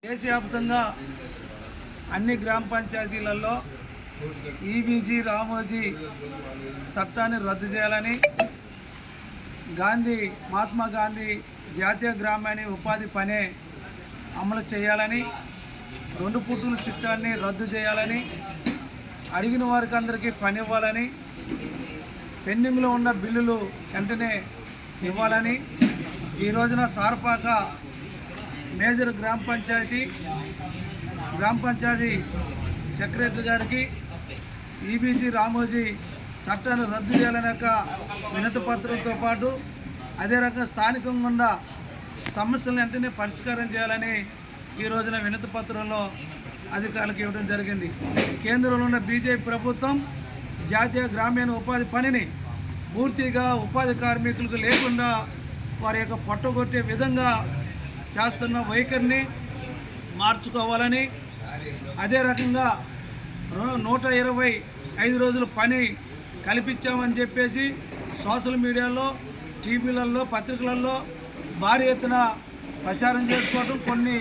దేశవ్యాప్తంగా అన్ని గ్రామ పంచాయతీలలో ఈబీసీ రామోజీ చట్టాన్ని రద్దు చేయాలని మహాత్మా గాంధీ జాతీయ గ్రామీణ ఉపాధి పని అమలు చేయాలని 2 పుట్టుల చట్టాన్ని రద్దు చేయాలని అడిగిన వారికి అందరికీ పని ఇవ్వాలని పెండింగ్లో ఉన్న బిల్లులు వెంటనే ఇవ్వాలని ఈ రోజున సారపాక మేజర్ గ్రామ పంచాయతీ సెక్రటరీ గారికి ఈబీసీ రామోజీ చట్టాన్ని రద్దు చేయాలనే వినతి పత్రంతో పాటు అదే రకంగా స్థానికంగా ఉన్న సమస్యలను వెంటనే పరిష్కారం చేయాలని ఈ రోజున వినతి పత్రంలో అధికారులకు ఇవ్వడం జరిగింది. కేంద్రంలో ఉన్న బీజేపీ ప్రభుత్వం జాతీయ గ్రామీణ ఉపాధి పనిని పూర్తిగా ఉపాధి కార్మికులకు లేకుండా వారి యొక్క పొట్టగొట్టే విధంగా చేస్తున్న వైఖరిని మార్చుకోవాలని, అదే రకంగా 125 రోజుల పని కల్పించామని చెప్పేసి సోషల్ మీడియాలో, టీవీలలో, పత్రికలలో భారీ ఎత్తున ప్రచారం చేసుకోవడం, కొన్ని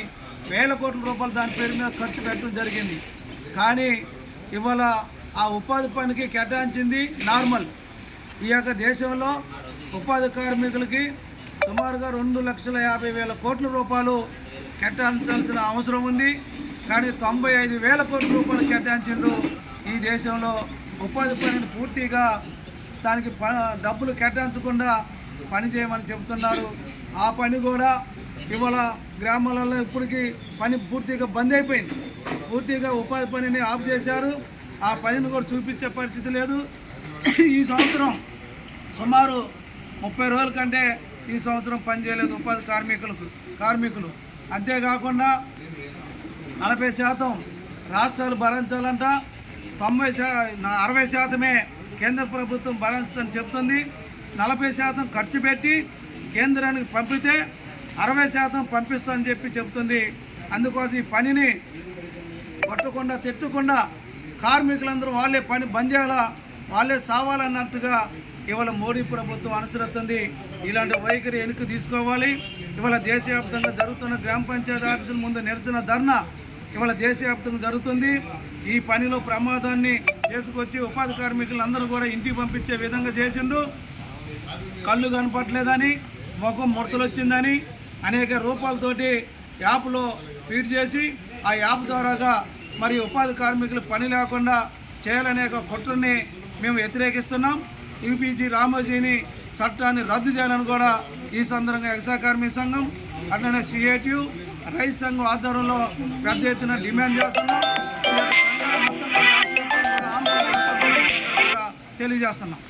వేల కోట్ల రూపాయలు దాని పేరు మీద ఖర్చు పెట్టడం జరిగింది. కానీ ఇవాళ ఆ ఉపాధి పనికి కేటాయించింది నార్మల్. ఈ యొక్క దేశంలో ఉపాధి కార్మికులకి సుమారుగా 2,50,000 కోట్ల రూపాయలు కేటాయించాల్సిన అవసరం ఉంది. కానీ 95,000 కోట్ల రూపాయలు కేటాయించారు. ఈ దేశంలో ఉపాధి పనిని పూర్తిగా దానికి డబ్బులు కేటాయించకుండా పని చేయమని చెబుతున్నారు. ఆ పని కూడా ఇవాళ గ్రామాలలో ఇప్పటికీ పని పూర్తిగా బంద్ అయిపోయింది. పూర్తిగా ఉపాధి పనిని ఆఫ్ చేశారు. ఆ పనిని కూడా చూపించే పరిస్థితి లేదు. ఈ సంవత్సరం సుమారు 30 రోజుల కంటే ఈ సంవత్సరం పనిచేయలేదు ఉపాధి కార్మికులు. అంతేకాకుండా 40% రాష్ట్రాలు భరించాలంట, 60% కేంద్ర ప్రభుత్వం భరించదని చెప్తుంది. 40% ఖర్చు పెట్టి కేంద్రానికి పంపితే 60% పంపిస్తామని చెప్తుంది. అందుకోసం ఈ పనిని కొట్టకుండా తిట్టకుండా కార్మికులందరూ వాళ్ళే పని బంద్ చేయాలా, వాళ్ళే సావాలన్నట్టుగా ఇవాళ మోడీ ప్రభుత్వం అనుసరిస్తుంది. ఇలాంటి వైఖరి వెనుక తీసుకోవాలి. ఇవాళ దేశవ్యాప్తంగా జరుగుతున్న గ్రామ పంచాయతీ ఆఫీసుల ముందు నిరసన ధర్నా ఇవాళ దేశవ్యాప్తంగా జరుగుతుంది. ఈ పనిలో ప్రమాదాన్ని చేసుకొచ్చి ఉపాధి కార్మికులందరూ కూడా ఇంటికి పంపించే విధంగా చేసిండు. కళ్ళు కనపట్లేదని, ముఖం ముడతలు వచ్చిందని అనేక రూపాయలతోటి యాప్లో ఫీడ్ చేసి ఆ యాప్ ద్వారాగా మరి ఉపాధి కార్మికులు పని లేకుండా చేయాలనే కుట్రని మేము వ్యతిరేకిస్తున్నాం. ఈబీసీ రామోజీని చట్టాన్ని రద్దు చేయాలని కూడా ఈ సందర్భంగా ఎక్సా కార్మిక సంఘం అట్లనే సిఐటియు రైతు సంఘం ఆధ్వర్యంలో పెద్ద ఎత్తున డిమాండ్ చేస్తున్నాం, తెలియజేస్తున్నాం.